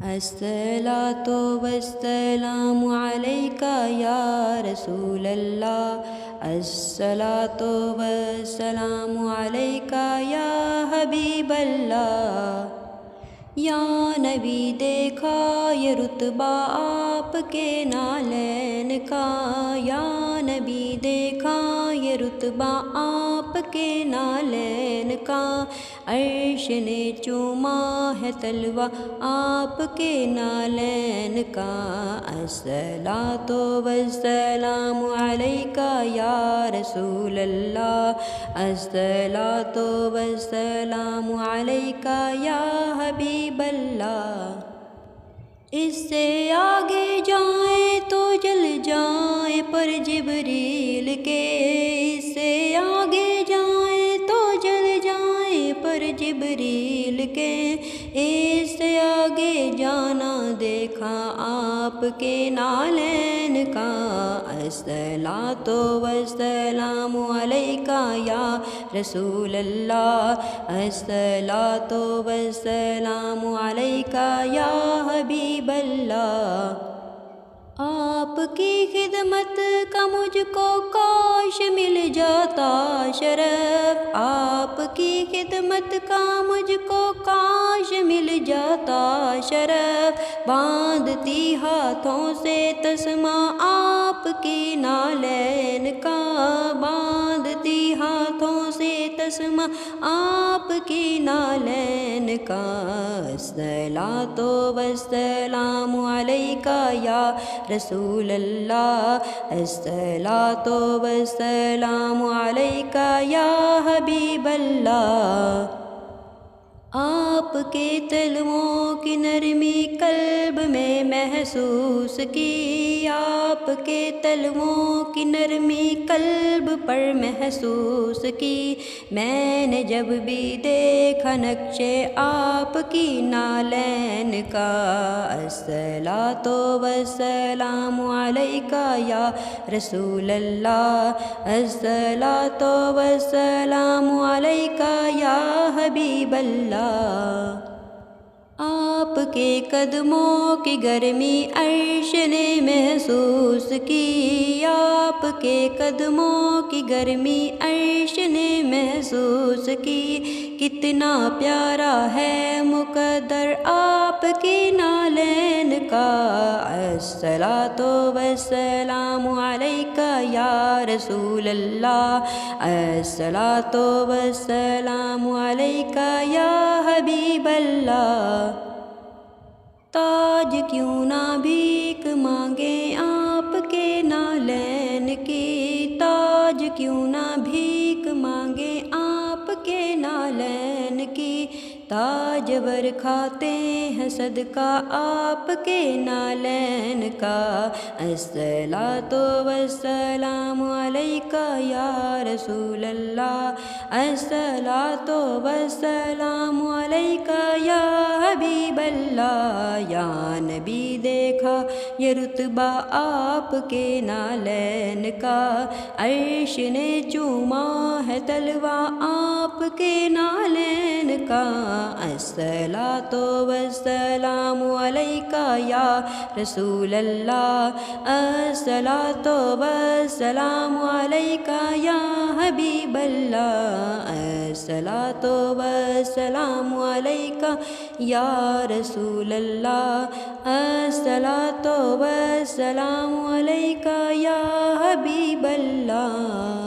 الصلاۃ والسلام علیک یا رسول اللہ، الصلاۃ والسلام علیک یا حبیب اللہ۔ یا نبی دیکھا یہ رتبہ آپ کے نالین کا، یا نبی دیکھا یہ رتبہ آپ کے نالین کا، عرش نے چوما ہے تلوہ آپ کے نالین کا۔ الصلاۃ والسلام علیک یا رسول اللہ، الصلاۃ والسلام علیک یا حبیب اللہ۔ اس سے آگے جائیں تو جل جائیں پر جبریل کے، اس سے آگے جائیں تو جل جائیں پر جبریل کے، اس سے آگے جانا دیکھا آپ کے نالین کا۔ الصلاۃ والسلام علیک یا رسول اللہ، الصلاۃ والسلام علیک یا حبیب اللہ۔ آپ کی خدمت کا مجھ کو کاش مل جاتا شرف، آپ کی خدمت کا مجھ کو کاش مل جاتا شرف، باندھتی ہاتھوں سے تسمہ آپ کی نالین کا، باندھتی ہاتھوں سے تسمہ آپ کی نالین کا۔ الصلاۃ والسلام علیک یا رسول اللہ، الصلاۃ والسلام علیک یا حبیب اللہ۔ آپ کے تلووں کی نرمی قلب میں محسوس کی، آپ کے تلووں کی نرمی قلب پر محسوس کی، میں نے جب بھی دیکھا نقش آپ کی نالین کا۔ الصلاۃ والسلام علیک یا رسول اللہ، الصلاۃ والسلام علیک یا حبیب اللہ۔ آپ کے قدموں کی گرمی عرش نے محسوس کی، آپ کے قدموں کی گرمی عرش نے محسوس کی، کتنا پیارا ہے مقدر آپ کی نالین کا۔ الصلاۃ والسلام علیک یا رسول اللہ، الصلاۃ والسلام علیک یا حبیب اللہ۔ تاج کیوں نہ بھیک مانگے آپ کے نالین کی، تاج کیوں نہ بھیک مانگے آپ کے نالین کی، تاجور کھاتے ہیں صدقہ آپ کے نالین کا۔ الصلاۃ والسلام علیک یا رسول اللہ، الصلاۃ والسلام علیک یا حبیب اللہ۔ یا نبی دیکھا یہ رتبہ آپ کے نالین کا، عرش نے چوما ہے تلوہ آپ کے نالین کا۔ الصلاۃ والسلام علیک یا رسول اللہ، الصلاۃ والسلام علیک یا حبیب اللہ، الصلاۃ والسلام علیک یا رسول اللہ، الصلاۃ والسلام علیک یا حبیب اللہ۔